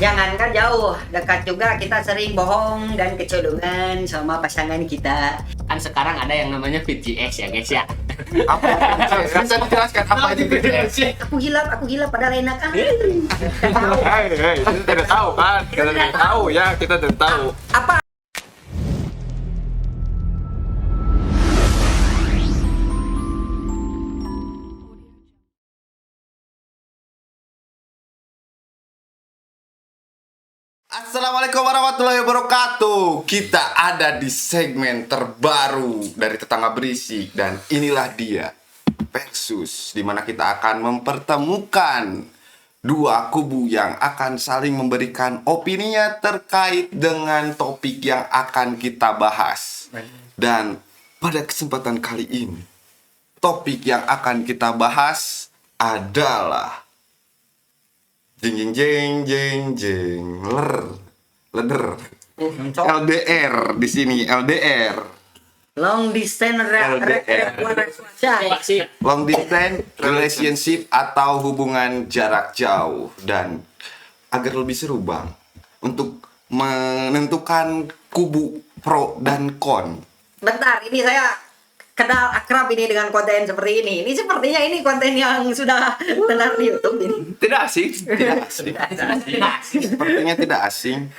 Jangankan jauh, dekat juga kita sering bohong dan kecolongan sama pasangan kita. Kan sekarang ada yang namanya VGS ya guys ya. Apa bisa dijelaskan apa itu VGS? Aku hilap padahal enak ah. Hei, kita tidak tahu kan? Kita tidak tahu ya, kita tidak tahu. Apa? Assalamualaikum warahmatullahi wabarakatuh. Kita ada di segmen terbaru dari Tetangga Berisik dan inilah dia Versus, di mana kita akan mempertemukan dua kubu yang akan saling memberikan opininya terkait dengan topik yang akan kita bahas. Dan pada kesempatan kali ini, topik yang akan kita bahas adalah jeng jeng jeng jeng leder LDR di sini LDR Long distance long distance relationship atau hubungan jarak jauh. Dan agar lebih seru bang, untuk menentukan kubu pro dan kon. Bentar, ini saya kenal akrab ini dengan konten seperti ini. Ini sepertinya ini konten yang sudah tenar di YouTube ini. Tidak asing, tidak asing. Sepertinya tidak asing.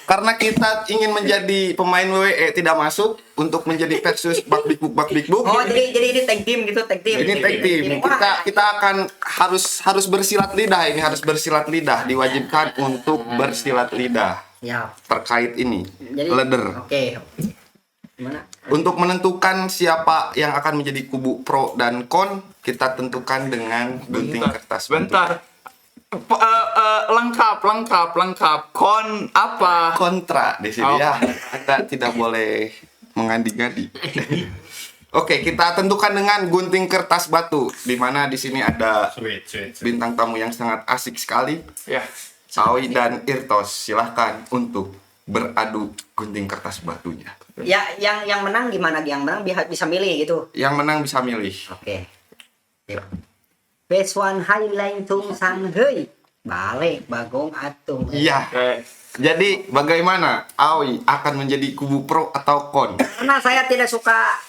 Karena kita ingin menjadi pemain WWE tidak masuk untuk menjadi versus bakbikbuk. Oh, jadi ini tag team gitu, tag team. Ini tag team. Kita akan harus bersilat lidah ini, harus bersilat lidah, diwajibkan untuk bersilat lidah. Ya. Terkait ini. Jadi, Leder. Oke. Gimana? Untuk menentukan siapa yang akan menjadi kubu pro dan kon, kita tentukan dengan gunting kertas. Bentar. Lengkap. Kon apa? Kontra di sini Oh. ya. Kita tidak boleh mengadi-ngadi. Oke, kita tentukan dengan gunting kertas batu, di mana di sini ada bintang tamu yang sangat asik sekali, Ya. Aoi dan Irtos. Silahkan untuk beradu gunting kertas batunya. Ya, yang menang gimana? Yang menang bisa milih gitu. Yang menang bisa milih. Oke. Yuk. Best one highlight tung sang hei. Balik bagong atung. Iya. Oke. Jadi bagaimana Aoi akan menjadi kubu pro atau kon? Karena saya tidak suka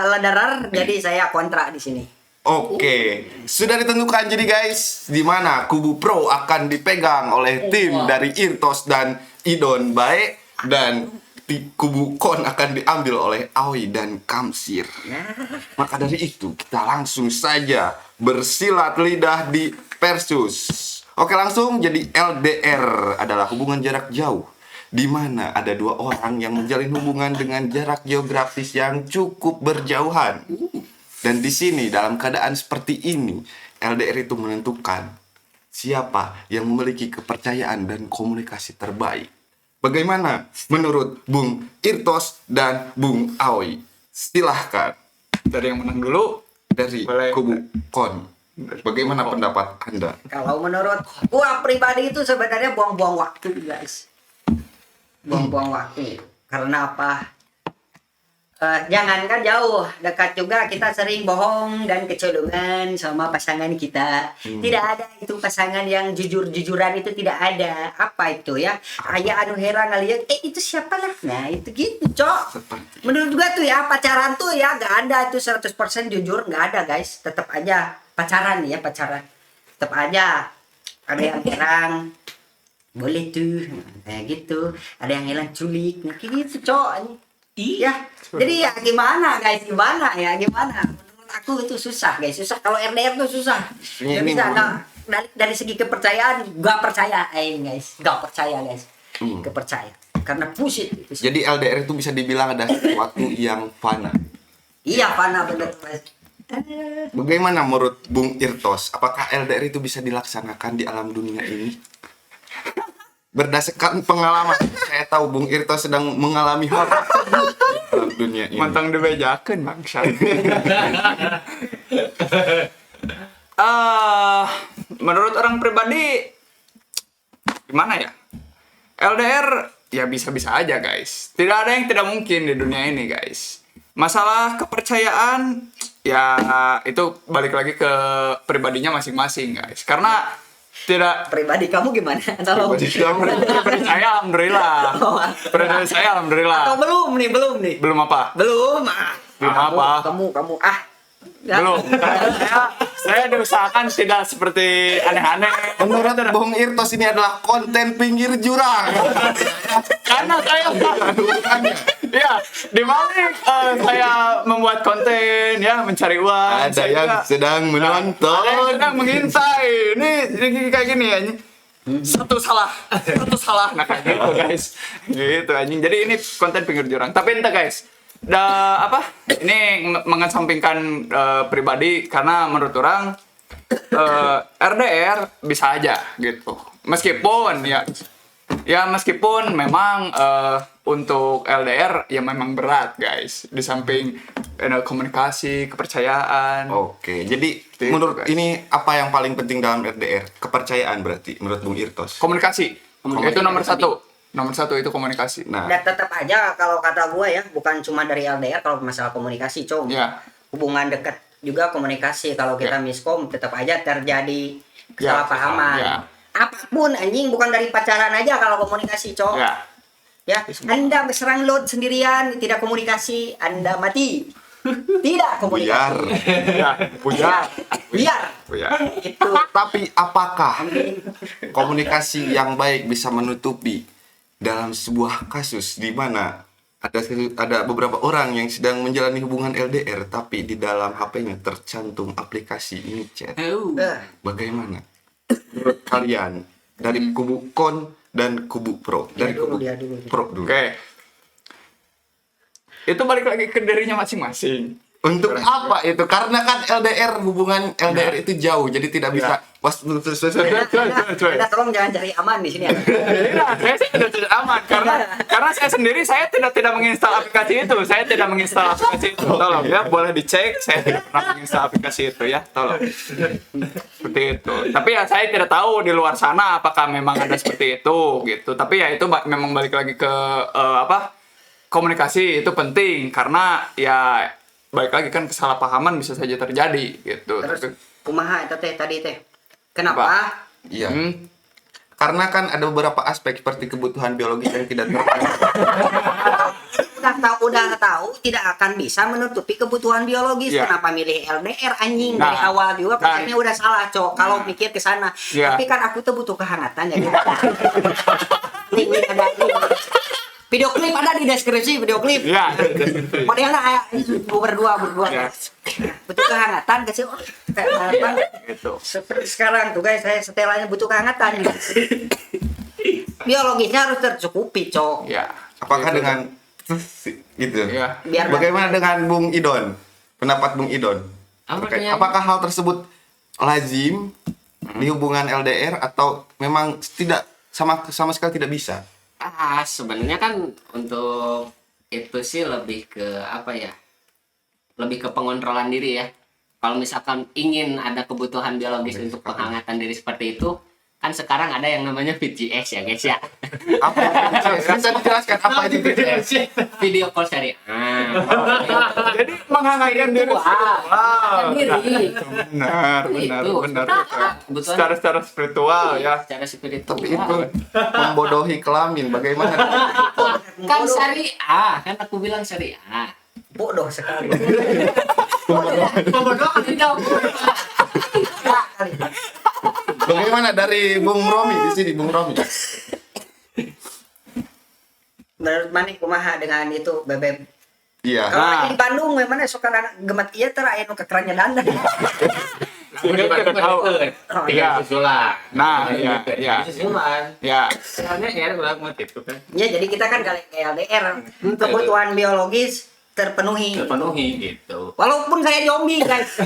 lederer, jadi saya kontra di sini. Oke, sudah ditentukan jadi guys, di mana kubu pro akan dipegang oleh tim dari Irtos dan Idon Bae, dan kubu kon akan diambil oleh Aoi dan Kamsir. Maka dari itu kita langsung saja bersilat lidah di Versus. Oke, langsung. Jadi LDR adalah hubungan jarak jauh, di mana ada dua orang yang menjalin hubungan dengan jarak geografis yang cukup berjauhan. Dan di sini dalam keadaan seperti ini, LDR itu menentukan siapa yang memiliki kepercayaan dan komunikasi terbaik. Bagaimana menurut Bung Irtos dan Bung Aoi? Silahkan Dari yang menang dulu. dari Boleh. kubu kon. Bagaimana pendapat Anda? Kalau menurut gua pribadi itu sebenarnya buang-buang waktu, guys. Buang-buang waktu. Karena apa? Jangankan jauh, dekat juga kita sering bohong dan kecolongan sama pasangan kita. Tidak ada itu pasangan yang jujur-jujuran, itu tidak ada. Apa itu ya? Ayah anu heran ngeliat, itu siapa lah? Nah itu gitu, cok. Menurut gua tuh ya, pacaran tuh ya gak ada itu 100% jujur, gak ada guys. Tetap aja pacaran ya, pacaran. Tetap aja ada yang heran. Boleh tuh, kayak gitu. Ada yang hilang culik, nah, kayak gitu, cok. Iya, jadi ya gimana guys, gimana? Menurut aku itu susah guys, susah. Kalau RDR tuh susah. Gak bisa, dari segi kepercayaan, gak percaya guys, gak percaya guys, kepercaya. Karena bullshit. Jadi LDR itu bisa dibilang ada sesuatu yang fana. Iya, fana bener guys. Bagaimana menurut Bung Irtos? Apakah LDR itu bisa dilaksanakan di alam dunia ini? Berdasarkan pengalaman, saya tahu Bung Irtos sedang mengalami hal dalam dunia ini. Mantang dibejakeun bangsa. Menurut orang pribadi gimana ya? LDR ya bisa-bisa aja guys. Tidak ada yang tidak mungkin di dunia ini guys. Masalah kepercayaan ya itu balik lagi ke pribadinya masing-masing guys. Karena tidak Pribadi kamu gimana? Tolong. pribadi saya alhamdulillah. Pribadi saya alhamdulillah. Atau belum nih? Belum apa? Belum. Belum apa? Kamu Ya. Belum. Saya diusahakan tidak seperti aneh-aneh. Menurut Bung Irtos ini adalah konten pinggir jurang. Karena saya ya di balik saya membuat konten ya mencari uang. Ada saya yang juga- sedang ada yang menonton. sedang mengintai. Ini kayak gini ya. Satu salah nah kayak gitu guys. Gitu anjing. Jadi ini konten pinggir jurang. Tapi entah guys. Ini mengesampingkan pribadi karena menurut orang RDR bisa aja gitu. Meskipun meskipun memang untuk LDR ya memang berat guys. Di samping komunikasi, kepercayaan. Oke, jadi Gitu, menurut guys. ini apa yang paling penting dalam RDR? Kepercayaan berarti menurut Bung Irtos. Komunikasi. Komunikasi Itu nomor tadi. satu. Nomor satu itu komunikasi. Nah, Dan tetap aja kalau kata gue ya, bukan cuma dari LDR kalau masalah komunikasi, Cung. Ya. Hubungan dekat juga komunikasi. Kalau kita miskom tetap aja terjadi Ya, kesalahpahaman. ya. Apapun anjing, bukan dari pacaran aja kalau komunikasi, Cung. Ya. Ya, Anda berserang load sendirian, tidak komunikasi, Anda mati. Tidak buyar. komunikasi. Ya. Buyar. Biar Buyar. itu. Tapi apakah komunikasi yang baik bisa menutupi dalam sebuah kasus di mana ada beberapa orang yang sedang menjalani hubungan LDR tapi di dalam HP-nya tercantum aplikasi ini chat. Bagaimana menurut kalian dari kubu kon dan kubu pro? Dari kubu Dia dulu. pro dulu. Oke. Itu balik lagi ke dirinya masing-masing. Untuk apa itu? Karena kan hubungan LDR itu jauh, jadi tidak bisa. Anda tolong jangan cari aman di sini ya. Iya, saya sih tidak aman karena saya sendiri tidak menginstal aplikasi itu. Saya tidak menginstal aplikasi itu. Tolong ya, boleh dicek. Saya tidak pernah menginstal aplikasi itu ya. Tolong. Seperti itu. Tapi ya saya tidak tahu di luar sana apakah memang ada seperti itu gitu. Tapi ya itu memang balik lagi ke komunikasi itu penting karena ya balik lagi kan kesalahpahaman bisa saja terjadi gitu. Terus kumaha itu tadi teh. Kenapa? Iya. Hmm. Karena kan ada beberapa aspek seperti kebutuhan biologis yang tidak Udah tahu tidak akan bisa menutupi kebutuhan biologis. Iya. Kenapa milih LDR anjing Nah. dari awal juga Dan- konsepnya udah salah, Cok. Kalau mikir ke sana. Iya. Tapi kan aku tuh butuh kehangatan ya. Link ada link. Video klip ada di deskripsi video klip. Ya. Modelnya berdua. Ya. Butuh kehangatan kasih kehangatan. Gitu. Seperti sekarang tuh guys, saya setelahnya butuh kehangatan. Biologisnya harus tercukupi, Cok. Ya. Apakah Gitu. dengan gitu? Ya. Biar Bagaimana dengan Bung Idon? Pendapat Bung Idon? Apa Terkait- artinya? apakah hal tersebut lazim di hubungan LDR atau memang tidak sama sekali tidak bisa? Sebenarnya kan untuk itu sih lebih ke apa ya? Lebih ke pengontrolan diri ya. Kalau misalkan ingin ada kebutuhan biologis untuk penghangatan diri seperti itu, kan sekarang ada yang namanya VGX ya guys ya. Apa? Bisa dijelaskan apa itu? Video call syariah. Jadi menghangatkan diri. Wow. Diri. Benar. Itu. Kebutuhan Secara spiritual ya. secara spiritual. Tapi itu membodohi kelamin. Bagaimana? Kan syariah, kan aku bilang syariah. Bodoh sekali. Pembodohan tidak. Bagaimana dari Bung Romi di sini, Bung Romi? Menurut mana kumaha dengan itu bebek? Iya. Kalau Nah. lagi di Bandung memang sekarang gemet iya terakhir nu kekerannya dandan. Tiga susulan. Nah, ya. Susulan. Ya. Soalnya ya udah mau itu kan. Ya jadi kita kan kali LDR kebutuhan biologis terpenuhi. Terpenuhi gitu. Walaupun saya zombie guys.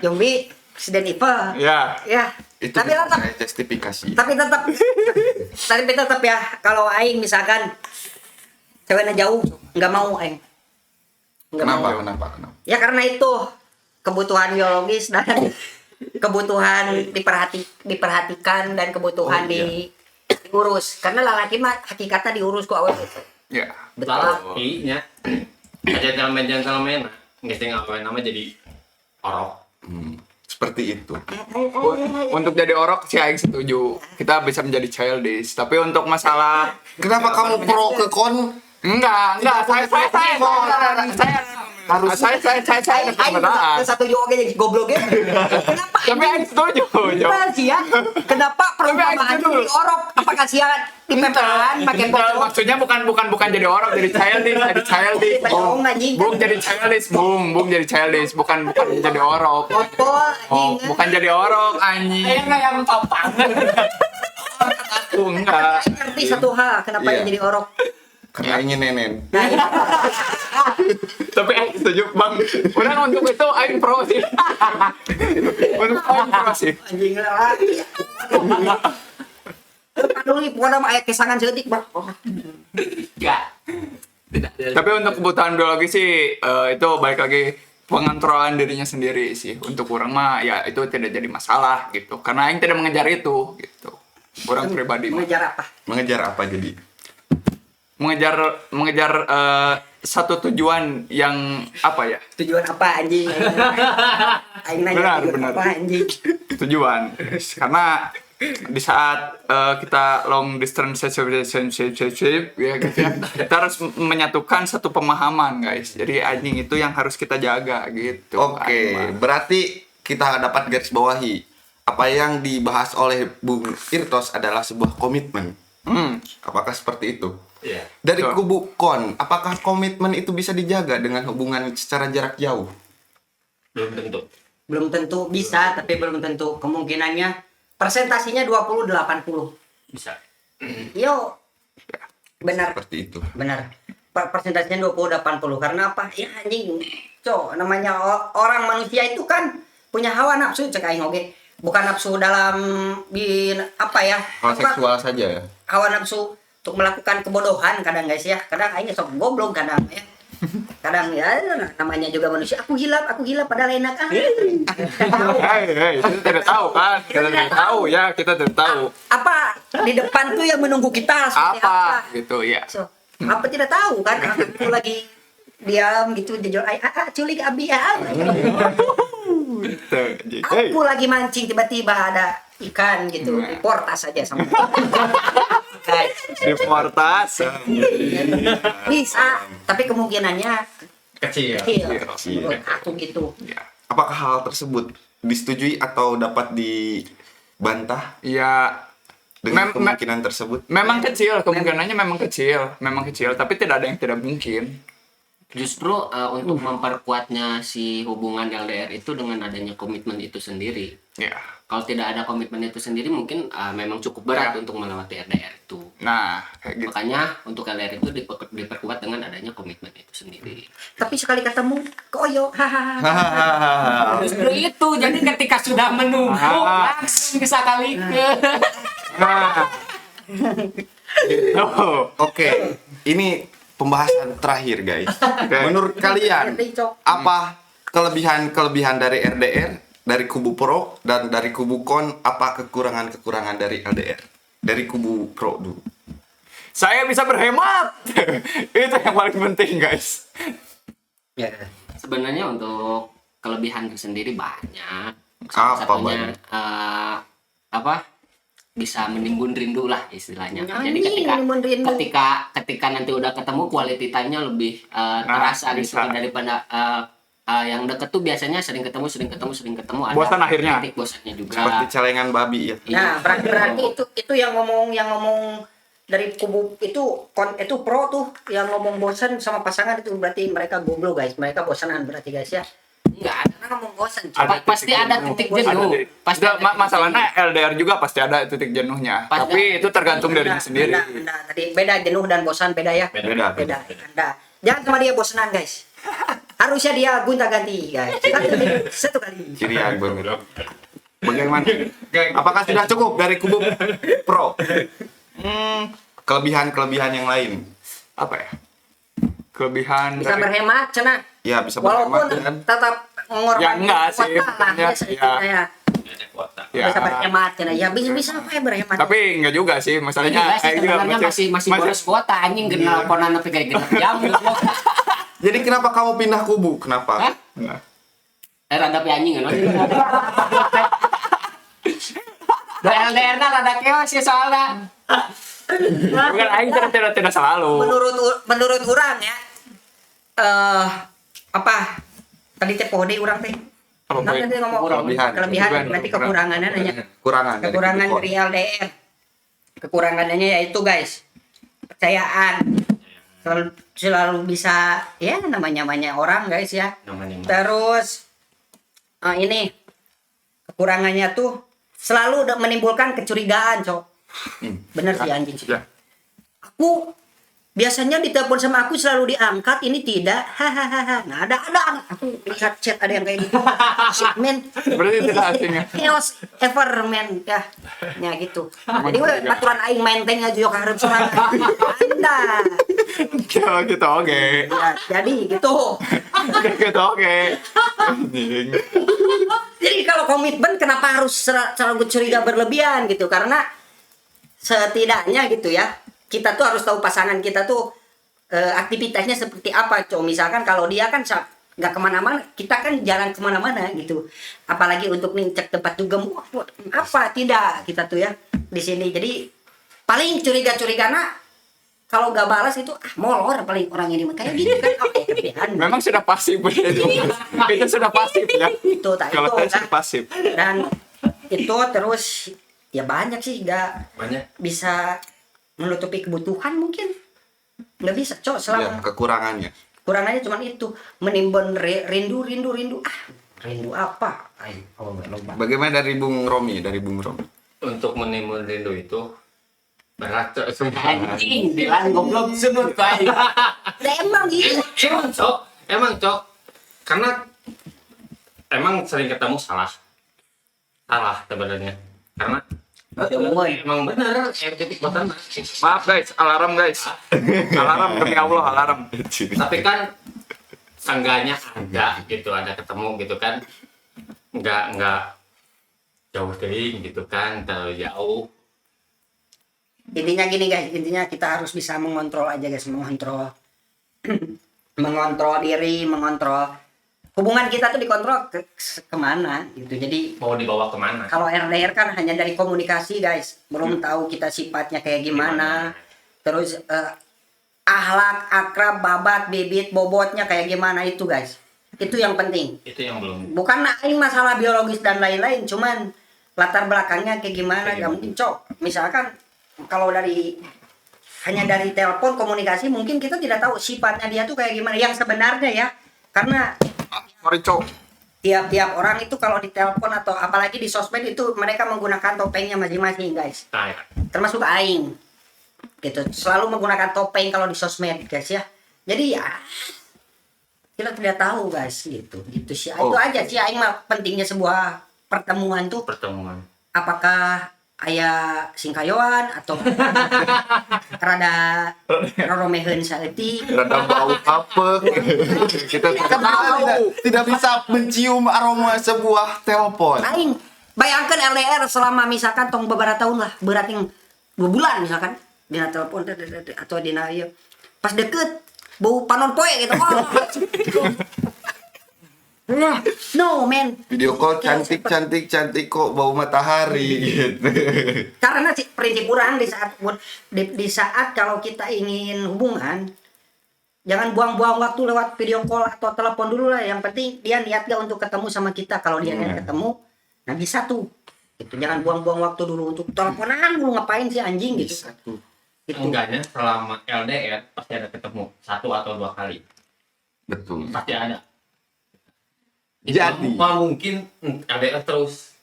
Zombie Resident Evil. Ya. Ya. Itu Tapi tetap saya justifikasi. tapi tetap ya kalau aing misalkan ceweknya jauh nggak mau aing. Nggak mau. Kenapa? Ya karena itu kebutuhan biologis dan kebutuhan diperhatikan dan kebutuhan Oh, iya. diurus. Karena lelaki mah hakikatnya diurus kok awet. Ya. Betul. Lalakinya gentleman nggak sih ngapain nama jadi orok. Seperti itu. Untuk jadi orok sih Aing setuju. Kita bisa menjadi childish. Tapi untuk masalah Kenapa kamu pro ke kon? enggak, saya kebenaran. Satu juga jadi gobloknya. Kenapa? Tapi Aing setuju. Gimana sih ya? Kenapa perumpamaan itu jadi orok? Apakah siang dipeperan pakai Enggak, pocong? maksudnya bukan jadi orok, jadi childish. Pocong anjing. Bung jadi childish, Bung jadi childish, bukan jadi orok. Botol Oh, anjing. bukan jadi orok anjing. Enggak yang papang. Aku enggak. Ngerti satu hal kenapa Iya. dia jadi orok. Karena ingin nenen. Nah, ini. Tapi Aing setuju Bang. Udah untuk itu Aing pro sih. Untuk Aing pro sih. Anjing lah. Aduh, ini pokoknya mah ayat kesangan seetik, Bang. Enggak. Tidak ada. Tapi untuk kebutuhan biologi sih itu balik lagi pengontrolan dirinya sendiri sih. Untuk orang mah ya itu tidak jadi masalah gitu. Karena Aing tidak mengejar itu gitu. Orang pribadi mah. Mengejar apa? Mengejar apa jadi? mengejar satu tujuan yang apa ya? Tujuan apa anjing? Aing nanya tujuan Benar. apa anjing? Tujuan. Karena di saat kita long distance relationship ya gitu ya, kita harus menyatukan satu pemahaman guys. Jadi anjing itu yang harus kita jaga gitu. Oke, berarti kita dapat garis bawahi apa yang dibahas oleh Bung Irtos adalah sebuah komitmen. Apakah seperti itu? Iya. Dari Betul. kubu kon, apakah komitmen itu bisa dijaga dengan hubungan secara jarak jauh? Belum tentu. Belum tentu bisa, tapi belum tentu. Kemungkinannya persentasinya 20-80. Bisa. Yo. Benar. Seperti itu. Benar. Persentasinya 20-80 karena apa? Ya anjing. Cok, namanya orang manusia itu kan punya hawa nafsu cek aing oge. Bukan nafsu dalam apa ya? Hal Apa? seksual saja ya. Hawa nafsu untuk melakukan kebodohan kadang guys ya. Kadang aing sok goblok kadang ya. Kadang ya namanya juga manusia. Aku hilap padahal enak ah. Hei, kita tidak tahu kan? Kita tidak tahu ya, kita tidak tahu. Apa di depan tuh yang menunggu kita seperti apa? Apa gitu ya. So, apa tidak tahu kan? Aku lagi diam gitu jujur culik abi ya. Gitu. Hey. Aku lagi mancing tiba-tiba ada ikan gitu. Portas aja sama. Guys, Di Portas. bisa, tapi kemungkinannya Kecil. kecil. Kecil. Menurut aku gitu. Ya. Apakah hal tersebut disetujui atau dapat dibantah Ya, dengan Mem- kemungkinan tersebut? memang kecil, kemungkinannya memang kecil, tapi tidak ada yang tidak mungkin. Justru untuk memperkuatnya si hubungan LDR itu dengan adanya komitmen itu sendiri. Ya. Kalau tidak ada komitmen itu sendiri mungkin memang cukup berat Ya. untuk melewati LDR itu. Nah, kayak gitu. Makanya untuk LDR itu diperkuat dengan adanya komitmen itu sendiri. Tapi sekali ketemu koyo, hahaha. Hahaha. Justru itu, jadi ketika sudah menunggu Ah. langsung bisa kali ke. Nah. Gitu. Oke, ini pembahasan terakhir guys. Menurut kalian apa kelebihan-kelebihan dari RDR, dari kubu pro dan dari kubu kon? Apa kekurangan-kekurangan dari LDR? Dari kubu pro dulu. Saya bisa berhemat. Itu yang paling penting, guys. Ya. Sebenarnya untuk kelebihan tersendiri banyak. Apa Satunya banyak? apa? Bisa menimbun rindu lah istilahnya. Jadi Anjing, menimbun rindu. ketika nanti udah ketemu quality time-nya lebih terasa gitu bisa. daripada yang deket tuh biasanya sering ketemu. Ada Bosan akhirnya. titik bosannya juga. Seperti celengan babi ya. Nah, berarti itu yang ngomong dari kubu itu itu pro tuh yang ngomong bosan sama pasangan itu berarti mereka goblok guys. Mereka bosanan berarti guys ya. Enggak ada. Karena ngomong bosan. Pasti ada titik jenuh. Pasti Ada, ada titik masalahnya jenuh. LDR juga pasti ada titik jenuhnya. Pasti Tapi ada. itu tergantung dirinya sendiri. Beda, tadi beda jenuh dan bosan beda ya. Beda. Beda. Anda jangan sama dia bosanan guys. Harusnya dia gonta-ganti guys. Satu kali. Cirian bener. Bagaimana? Apakah sudah cukup dari kubu pro? Kelebihan-kelebihan yang lain. Apa ya? Kelebihan Bisa dari- berhemat cina. Ya bisa Walaupun berhemat kan? tetap mengorbankan Ya, enggak sih, kuota lah, bukannya, ya, sedikitnya ya. bisa berhemat cina. Ya bisa apa ya berhemat. Tapi enggak juga sih, masalahnya Enggak sih, Aing juga sebenarnya masih boros kuota anjing kenal konan tapi kayak gitu jam. Jadi kenapa kamu pindah kubu? Kenapa? Hah? Nah, Rada anjing kan. LDR rada keos sih soalnya. Bukan aing tidak selalu. Menurut orang ya, apa tadi teh pode orang teh. Apa poin? Nanti ngomong kelebihan, nanti kekurangannya nanya. Kekurangan dari LDR. Kekurangannya yaitu guys, kepercayaan. Selalu bisa ya namanya orang guys ya. Terus ini kekurangannya tuh selalu menimbulkan kecurigaan, Cok. Bener sih anjing. Ya. Aku biasanya ditelepon sama aku selalu diangkat, ini tidak. Hahaha. Nah, ada. Aku lihat chat ada yang kayak gitu. Shit, man. Berarti tidak asingnya. Chaos ever, man. Ya. Ya gitu. Jadi we aturan aing maintain aja yo hareup sorangan. Anda. Kalau gitu oke. Ya, jadi gitu. Gitu oke. Anjing. Jadi kalau komitmen kenapa harus selalu curiga berlebihan gitu? Karena setidaknya gitu ya, kita tuh harus tahu pasangan kita tuh aktivitasnya seperti apa. Misalkan kalau dia kan nggak kemana-mana, kita kan jarang kemana-mana gitu. Apalagi untuk cek tempat dugem, apa tidak kita tuh ya di sini. Jadi paling curiga-curigana kalau nggak balas itu molor paling orang ini kayak gitu kan. Oke, kelebihan. Memang sudah pasif itu. Itu sudah pasif ya. Kalau saya sudah pasif. Dan itu terus ya banyak sih nggak bisa menutupi kebutuhan mungkin nggak bisa selama Kekurangannya cuma itu menimbun rindu rindu apa. bagaimana dari Bung Romi? Untuk menimbun rindu itu berat, Cok. Anjing, bilang goblok sebut baik. Emang gitu. Emang, Cok. Karena emang sering ketemu salah sebenarnya. Karena emang bener titik bosan. Maaf guys, alarm guys. Alarm demi Allah, alarm. Tapi kan seenggaknya ada gitu, ada ketemu gitu kan. Enggak jauh dari gitu kan, terlalu jauh. Intinya gini guys, kita harus bisa mengontrol aja guys, mengontrol diri, mengontrol hubungan kita tuh dikontrol kemana gitu. Jadi Mau dibawa kemana? kalau RDR kan hanya dari komunikasi guys, belum tahu kita sifatnya kayak gimana. Terus akhlak, akrab, babat, bibit, bobotnya kayak gimana itu guys. Itu yang penting. Itu yang belum. Bukan ini masalah biologis dan lain-lain, cuman latar belakangnya kayak gimana. Gak mungkin Cok. Misalkan kalau hanya dari telepon komunikasi mungkin kita tidak tahu sifatnya dia tuh kayak gimana yang sebenarnya ya. Karena Sorry cok. tiap orang itu kalau di telepon atau apalagi di sosmed itu mereka menggunakan topengnya masing-masing guys. Nah, ya. Termasuk aing. Gitu. Selalu menggunakan topeng kalau di sosmed guys ya. Jadi ya kita tidak tahu guys gitu. Gitu sih. Itu aja sih aing mah pentingnya sebuah pertemuan tuh. Pertemuan. Apakah aya singkayoan atau rada roromeheun saeutik. Rada bau apa? Kita tidak bisa mencium aroma sebuah telepon. Aing bayangkan LDR selama misalkan tong beberapa tahun lah, berarti 2 bulan misalkan dina telepon atau dina ieu. Pas deket bau panon poe gitu. Nah, no man. Video call cantik kok bau matahari gitu. Karena prinsip orang di saat kalau kita ingin hubungan, jangan buang-buang waktu lewat video call atau telepon dulu lah. Yang penting dia niat gak untuk ketemu sama kita. Kalau dia niat ketemu, nah bisa tuh. Gitu. Jangan buang-buang waktu dulu untuk teleponan lu ngapain sih anjing gitu. Gitu. Enggaknya selama LDR pasti ada ketemu 1 atau 2 kali. Betul. Pasti ada. Jadi Mau mungkin LDR terus.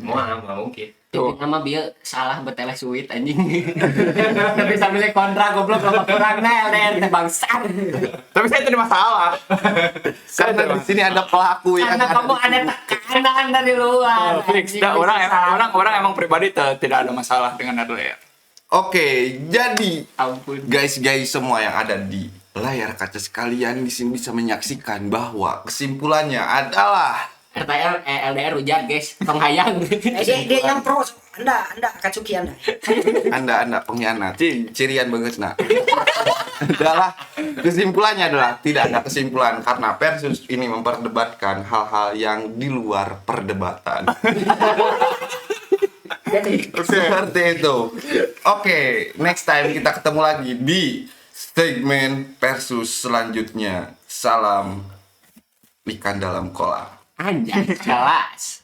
Mau mungkin. Tapi nama dia salah betele suit anjing. Tapi sambil kontra goblok sama kurangnya LDR bangsat. Tapi saya tidak masalah. karena di sini ada pelaku yang Karena kamu ada tekanan dari luar. Fix. Anjing, Orang emang pribadi tidak ada masalah dengan LDR. Oke, jadi Ampun. guys semua yang ada di layar kaca sekalian di sini bisa menyaksikan bahwa kesimpulannya adalah RTL LDR hujan guys, penghayang. Dia yang pro. Anda Katsuki Anda. Anda pengkhianat. Cirian banget nak. adalah kesimpulannya adalah tidak ada kesimpulan karena Persus ini memperdebatkan hal-hal yang di luar perdebatan. Jadi Seperti itu. Oke, next time kita ketemu lagi di segmen Persus selanjutnya. Salam ikan dalam kolam. Anjay, jelas.